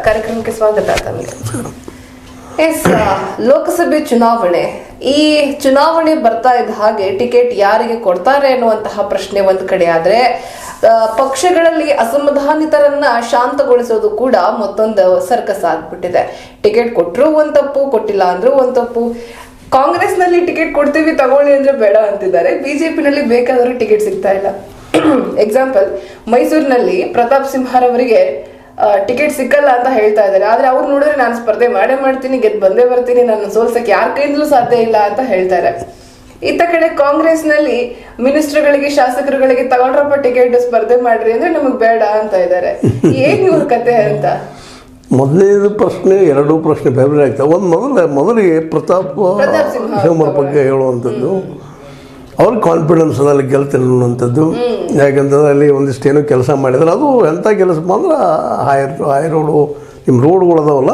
ಕಾರ್ಯಕ್ರಮಕ್ಕೆ ಸ್ವಾಗತ ತಮಗೆ. ಎಸ್, ಲೋಕಸಭೆ ಚುನಾವಣೆ, ಈ ಚುನಾವಣೆ ಬರ್ತಾ ಇದ್ದ ಹಾಗೆ ಟಿಕೆಟ್ ಯಾರಿಗೆ ಕೊಡ್ತಾರೆ ಅನ್ನುವಂತಹ ಪ್ರಶ್ನೆ ಒಂದ್ ಕಡೆ ಆದ್ರೆ, ಪಕ್ಷಗಳಲ್ಲಿ ಅಸಮಾಧಾನಿತರನ್ನ ಶಾಂತಗೊಳಿಸೋದು ಕೂಡ ಮತ್ತೊಂದು ಸರ್ಕಸ್ ಆಗ್ಬಿಟ್ಟಿದೆ. ಟಿಕೆಟ್ ಕೊಟ್ಟರು ಒಂದ್ ತಪ್ಪು, ಕೊಟ್ಟಿಲ್ಲ ಅಂದ್ರೂ ಒಂದ್ ತಪ್ಪು. ಕಾಂಗ್ರೆಸ್ ನಲ್ಲಿ ಟಿಕೆಟ್ ಕೊಡ್ತೀವಿ ತಗೊಳ್ಳಿ ಅಂದ್ರೆ ಬೇಡ ಅಂತಿದ್ದಾರೆ, ಬಿಜೆಪಿ ನಲ್ಲಿ ಬೇಕಾದರೂ ಟಿಕೆಟ್ ಸಿಗ್ತಾ ಇಲ್ಲ. ಎಕ್ಸಾಂಪಲ್, ಮೈಸೂರಿನಲ್ಲಿ ಪ್ರತಾಪ್ ಸಿಂಹರವರಿಗೆ ಟಿಕೆಟ್ ಸಿಕ್ಕಲ್ಲ ಅಂತ ಹೇಳ್ತಾ ಇದ್ದಾರೆ. ಆದ್ರೆ ಅವ್ರು ನೋಡಿದ್ರೆ ನಾನು ಸ್ಪರ್ಧೆ ಮಾಡೇ ಮಾಡ್ತೀನಿ, ಗೆದ್ದು ಬಂದೇ ಬರ್ತೀನಿ, ನನ್ನ ಸೋಲ್ಸಕ್ಕೆ ಯಾರ ಕೈಯಿಂದಲೂ ಸಾಧ್ಯ ಇಲ್ಲ ಅಂತ ಹೇಳ್ತಾರೆ. ಇತ್ತ ಕಡೆ ಕಾಂಗ್ರೆಸ್ ನಲ್ಲಿ ಮಿನಿಸ್ಟರ್ಗಳಿಗೆ, ಶಾಸಕರುಗಳಿಗೆ ತಗೊಂಡ್ರಪ್ಪ ಟಿಕೆಟ್ ಸ್ಪರ್ಧೆ ಮಾಡ್ರಿ ಅಂದ್ರೆ ನಮಗ್ ಬೇಡ ಅಂತ ಇದ್ದಾರೆ. ಏನ್ ಇವ್ರ ಕತೆ ಅಂತ. ಮೊದಲನೇದು ಪ್ರಶ್ನೆ, ಎರಡೂ ಪ್ರಶ್ನೆ ಬೇರೆ ಬೇರೆ ಆಗ್ತವೆ. ಒಂದು ಮೊದಲಿಗೆ ಪ್ರತಾಪ್ ಸಿಂಹರ ಬಗ್ಗೆ ಹೇಳುವಂಥದ್ದು, ಅವ್ರ ಕಾನ್ಫಿಡೆನ್ಸ್ ಅಲ್ಲಿ ಗೆಲ್ತೀನಿ ಅನ್ನುವಂಥದ್ದು. ಯಾಕಂತಂದ್ರೆ ಅಲ್ಲಿ ಒಂದಿಷ್ಟು ಏನೋ ಕೆಲಸ ಮಾಡಿದ್ರೆ, ಅದು ಎಂಥ ಕೆಲಸ ಅಂದ್ರೆ ಹೈ ರೋಡು, ನಿಮ್ಮ ರೋಡ್ಗಳದಾವಲ್ಲ,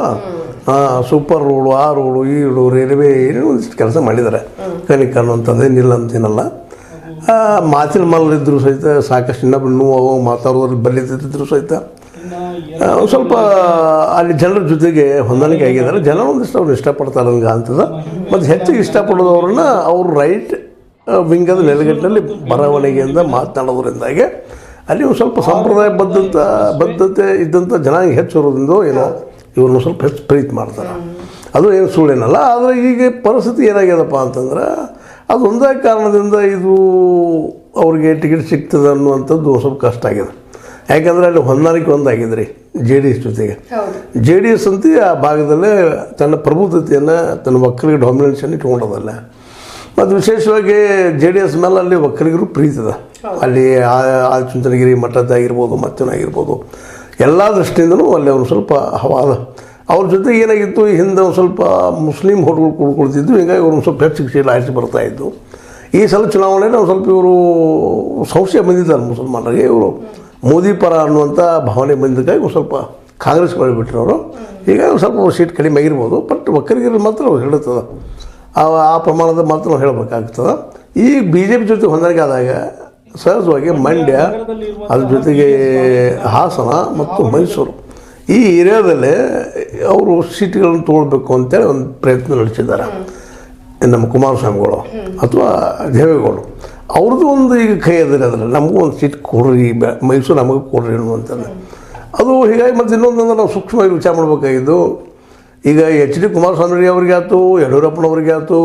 ಸೂಪರ್ ರೋಡು, ಆ ರೋಡು, ಈ ರೋಡು, ರೈಲ್ವೆ, ಏನೋ ಒಂದಿಷ್ಟು ಕೆಲಸ ಮಾಡಿದ್ದಾರೆ. ಕನಿಕ ಅನ್ನುವಂಥದ್ದು ಏನಿಲ್ಲ ಅಂತೀನಲ್ಲ. ಮಾತಿನ ಮಲ್ಲಿದ್ದರೂ ಸಹಿತ ಸಾಕಷ್ಟು ಇನ್ನೊಬ್ಬರು ಅವು ಮಾತಾಡೋದ್ರಲ್ಲಿ ಬಲಿತಿದ್ರು ಸಹಿತ ಸ್ವಲ್ಪ ಅಲ್ಲಿ ಜನರ ಜೊತೆಗೆ ಹೊಂದಾಣಿಕೆ ಆಗಿದ್ದಾರೆ. ಜನ ಒಂದಿಷ್ಟು ಅವ್ರು ಇಷ್ಟಪಡ್ತಾರೆ ಹಂಗೆ ಅಂತದ. ಮತ್ತು ಹೆಚ್ಚಿಗೆ ಇಷ್ಟಪಡೋದವ್ರನ್ನ ಅವ್ರು ರೈಟ್ ವಿಂಗದ ನೆಲೆಗಟ್ಟಿನಲ್ಲಿ ಬರವಣಿಗೆಯಿಂದ ಮಾತನಾಡೋದ್ರಿಂದಾಗೆ ಅಲ್ಲಿ ಒಂದು ಸ್ವಲ್ಪ ಸಂಪ್ರದಾಯ ಬದ್ಧತೆ ಇದ್ದಂಥ ಜನಾಂಗ ಹೆಚ್ಚು ಇರೋದ್ರಿಂದ ಏನೋ ಇವ್ರನ್ನ ಸ್ವಲ್ಪ ಹೆಚ್ಚು ಪ್ರೀತಿ ಮಾಡ್ತಾರೆ. ಅದು ಏನು ಸುಳ್ಳೇನಲ್ಲ. ಆದರೆ ಈಗ ಪರಿಸ್ಥಿತಿ ಏನಾಗ್ಯದಪ್ಪ ಅಂತಂದ್ರೆ, ಅದೊಂದೇ ಕಾರಣದಿಂದ ಇದು ಅವ್ರಿಗೆ ಟಿಕೆಟ್ ಸಿಗ್ತದೆ ಅನ್ನುವಂಥದ್ದು ಸ್ವಲ್ಪ ಕಷ್ಟ ಆಗಿದೆ. ಯಾಕಂದರೆ ಅಲ್ಲಿ ಹೊಂದಾಣಿಕೆ ಒಂದಾಗಿದ್ರಿ JDS ಜೊತೆಗೆ. JDS ಅಂತ ಆ ಭಾಗದಲ್ಲೇ ತನ್ನ ಪ್ರಬುದ್ಧತೆಯನ್ನು, ತನ್ನ ಒಕ್ಕಲಿಗ ಡಾಮಿನೆನ್ಸನ್ನು ಇಟ್ಕೊಂಡದಲ್ಲ. ಮತ್ತು ವಿಶೇಷವಾಗಿ JDS ಮೇಲೆ ಅಲ್ಲಿ ಒಕ್ಕಲಿಗರು ಪ್ರೀತಿ ಇದೆ. ಅಲ್ಲಿ ಆದಿಚುಂಚನಗಿರಿ ಮಠದ್ದಾಗಿರ್ಬೋದು, ಮತ್ತೇನಾಗಿರ್ಬೋದು, ಎಲ್ಲ ದೃಷ್ಟಿಯಿಂದಲೂ ಅಲ್ಲಿ ಅವರು ಸ್ವಲ್ಪ ಹವಾದ. ಅವ್ರ ಜೊತೆಗೆ ಏನಾಗಿತ್ತು, ಹಿಂದೆ ಒಂದು ಸ್ವಲ್ಪ ಮುಸ್ಲಿಂ ಹೋಟ್ಗಳು ಕೂಡ್ಕೊಳ್ತಿದ್ದು. ಹೀಗಾಗಿ ಅವ್ರು ಸ್ವಲ್ಪ ಹೆಚ್ಚು ಶೀಲ ಆರಿಸಿ ಬರ್ತಾಯಿದ್ದು. ಈ ಸಲ ಚುನಾವಣೆಯಲ್ಲಿ ಒಂದು ಸ್ವಲ್ಪ ಇವರು ಸಂಶಯ ಬಂದಿದ್ದಾರೆ ಮುಸಲ್ಮಾನರಿಗೆ. ಇವರು ಮೋದಿ ಪರ ಅನ್ನುವಂಥ ಭಾವನೆ ಬಂದಿದ್ದಕ್ಕಾಗಿ ಒಂದು ಸ್ವಲ್ಪ ಕಾಂಗ್ರೆಸ್ ಮಾಡಿಬಿಟ್ರು ಅವರು. ಹೀಗಾಗಿ ಒಂದು ಸ್ವಲ್ಪ ಸೀಟ್ ಕಡಿಮೆ ಆಗಿರ್ಬೋದು. ಬಟ್ ಒಕ್ಕಲಿಗರಲ್ಲಿ ಮಾತ್ರ ಅವ್ರು ಹೇಳುತ್ತದೆ, ಆ ಪ್ರಮಾಣದ ಮಾತ್ರ ನಾವು ಹೇಳಬೇಕಾಗ್ತದೆ. ಈ BJP ಜೊತೆ ಹೊಂದಾಣಿಕೆ ಆದಾಗ ಸಹಜವಾಗಿ ಮಂಡ್ಯ, ಅದ್ರ ಜೊತೆಗೆ ಹಾಸನ ಮತ್ತು ಮೈಸೂರು, ಈ ಏರಿಯಾದಲ್ಲೇ ಅವರು ಸೀಟ್ಗಳನ್ನು ತೊಗೊಳ್ಬೇಕು ಅಂತೇಳಿ ಒಂದು ಪ್ರಯತ್ನ ನಡೆಸಿದ್ದಾರೆ ನಮ್ಮ ಕುಮಾರಸ್ವಾಮಿಗಳು ಅಥವಾ ದೇವೇಗೌಡರು. ಅವ್ರದ್ದು ಒಂದು ಈಗ ಕೈ ಅದರೆ ಅದರಲ್ಲಿ ನಮಗೂ ಒಂದು ಸೀಟ್ ಕೊಡ್ರಿ, ಮೈಸೂರು ನಮಗೆ ಕೊಡ್ರಿ ಅನ್ನುವಂಥದ್ದು. ಅದು ಹೀಗಾಗಿ ಮತ್ತು ಇನ್ನೊಂದು ನಾವು ಸೂಕ್ಷ್ಮವಾಗಿ ವಿಚಾರ ಮಾಡಬೇಕಾಗಿದ್ದು, ಈಗ HD ಕುಮಾರಸ್ವಾಮಿ ಅವ್ರಿಗೆ ಆಯ್ತು, ಯಡಿಯೂರಪ್ಪನವ್ರಿಗೆ ಆಯ್ತು,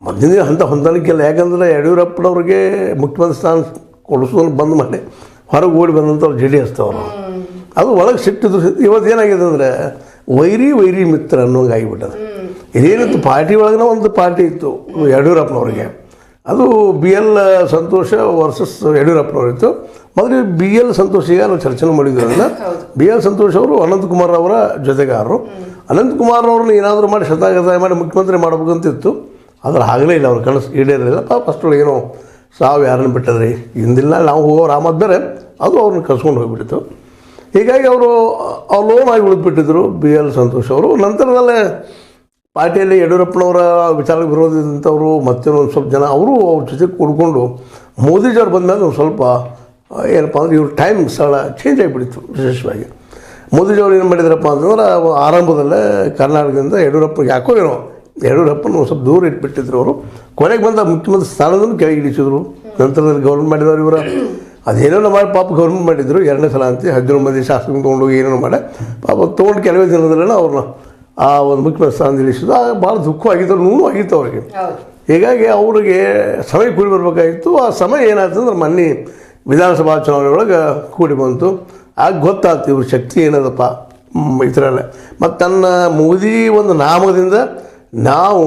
ಮೊದಲಿನ ಅಂಥ ಹೊಂದಾಣಿಕೆ ಇಲ್ಲ. ಯಾಕಂದರೆ ಯಡಿಯೂರಪ್ಪನವ್ರಿಗೆ ಮುಖ್ಯಮಂತ್ರಿ ಸ್ಥಾನ ಕೊಡಿಸೋದು ಬಂದ್ ಮಾಡಿ ಹೊರಗೆ ಓಡಿ ಬಂದಂಥವ್ರು JDS ಅವರು. ಅದು ಒಳಗೆ ಸಿಟ್ಟಿದ್ರು. ಇವತ್ತು ಏನಾಗಿದೆ ಅಂದರೆ ವೈರಿ ಮಿತ್ರ ಅನ್ನೋಂಗೆ ಆಗಿಬಿಟ್ಟದು. ಇದೇನಿತ್ತು, ಪಾರ್ಟಿ ಒಳಗಿನ ಒಂದು ಪಾರ್ಟಿ ಇತ್ತು ಯಡಿಯೂರಪ್ಪನವ್ರಿಗೆ. ಅದು BL ಸಂತೋಷ ವರ್ಸಸ್ ಯಡಿಯೂರಪ್ಪನವರಿತ್ತು. ಮೊದಲು BL ಸಂತೋಷ, ಈಗ ನಾವು ಚರ್ಚೆ ಮಾಡಿದ್ವಿ ಅದನ್ನು. BL ಸಂತೋಷ್ ಅವರು ಅನಂತಕುಮಾರ್ ಅವರ ಜೊತೆಗಾರರು. ಅನಂತಕುಮಾರ್ ಅವ್ರನ್ನ ಏನಾದರೂ ಮಾಡಿ ಶತಾಗತಾಯ ಮಾಡಿ ಮುಖ್ಯಮಂತ್ರಿ ಮಾಡಬೇಕಂತಿತ್ತು. ಆದರೆ ಆಗಲೇ ಇಲ್ಲ, ಅವ್ರ ಕನಸು ಈಡೇರಲಿಲ್ಲ. ಪಾಪ ಅಷ್ಟೊಳಗೆ ಏನೋ ಸಾವು ಯಾರನ್ನು ಬಿಟ್ಟದ್ರಿ, ಹಿಂದಿಲ್ಲ ನಾವು ಹೋಗೋ ರಾಮದ್ ಬೇರೆ, ಅದು ಅವ್ರನ್ನ ಕರ್ಸ್ಕೊಂಡು ಹೋಗಿಬಿಟ್ಟಿತ್ತು. ಹೀಗಾಗಿ ಅವರು ಲೋನ್ ಆಗಿ ಉಳಿದ್ಬಿಟ್ಟಿದ್ರು BL ಸಂತೋಷ್ ಅವರು. ನಂತರದಲ್ಲೇ ಪಾರ್ಟಿಯಲ್ಲಿ ಯಡಿಯೂರಪ್ಪನವರ ವಿಚಾರಕ್ಕೆ ವಿರೋಧದಂಥವರು ಮತ್ತೊಂದು ಸ್ವಲ್ಪ ಜನ ಅವರು ಅವ್ರ ಜೊತೆ ಕೂಡ್ಕೊಂಡು ಮೋದಿಜಿಯವ್ರು ಬಂದಮೇಲೆ ಒಂದು ಸ್ವಲ್ಪ ಏನಪ್ಪ ಅಂದರೆ ಇವ್ರ ಟೈಮ್ ಸ್ಥಳ ಚೇಂಜ್ ಆಗಿಬಿಟ್ಟಿತ್ತು. ವಿಶೇಷವಾಗಿ ಮೋದಿಜಿಯವ್ರು ಏನು ಮಾಡಿದ್ರಪ್ಪ ಅಂತಂದ್ರೆ, ಆರಂಭದಲ್ಲೇ ಕರ್ನಾಟಕದಿಂದ ಯಡಿಯೂರಪ್ಪನ ಒಂದು ಸ್ವಲ್ಪ ದೂರ ಇಟ್ಬಿಟ್ಟಿದ್ರು ಅವರು. ಕೊನೆಗೆ ಬಂದ ಮುಖ್ಯಮಂತ್ರಿ ಸ್ಥಾನದನ್ನು ಕೆಳಗೆ ಇಳಿಸಿದ್ರು. ನಂತರದಲ್ಲಿ ಗೌರ್ಮೆಂಟ್ ಮಾಡಿದವರು ಇವರ ಅದೇನೋ ಮಾಡಿ ಪಾಪ ಗೌರ್ಮೆಂಟ್ ಮಾಡಿದ್ರು 2ನೇ ಸಲ ಅಂತ 17 ಮಂದಿ ಶಾಸಕರನ್ನು ತೊಗೊಂಡೋಗಿ ಏನೇನೋ ಮಾಡಿ ಪಾಪ ತೊಗೊಂಡು ಕೆಲವೇ ದಿನದಲ್ಲೇ ಅವ್ರನ್ನ ಆ ಒಂದು ಮುಖ್ಯಮಂತ್ರಿ ಸ್ಥಾನ ಇಳಿಸಿದ್ರು. ಭಾಳ ದುಃಖವಾಗಿತ್ತು, ನೋವು ಆಗಿತ್ತು ಅವ್ರಿಗೆ. ಹೀಗಾಗಿ ಅವ್ರಿಗೆ ಸಮಯ ಕೂಡಿ ಬರಬೇಕಾಗಿತ್ತು. ಆ ಸಮಯ ಏನಾಯ್ತು ಅಂದ್ರೆ ಮೊನ್ನೆ ವಿಧಾನಸಭಾ ಚುನಾವಣೆ ಒಳಗೆ ಕೂಡಿ ಬಂತು. ಆಗ ಗೊತ್ತಾಯ್ತು ಇವ್ರ ಶಕ್ತಿ ಏನದಪ್ಪ ಇದರಲ್ಲೇ. ಮತ್ತು ತನ್ನ ಮೋದಿ ಒಂದು ನಾಮದಿಂದ ನಾವು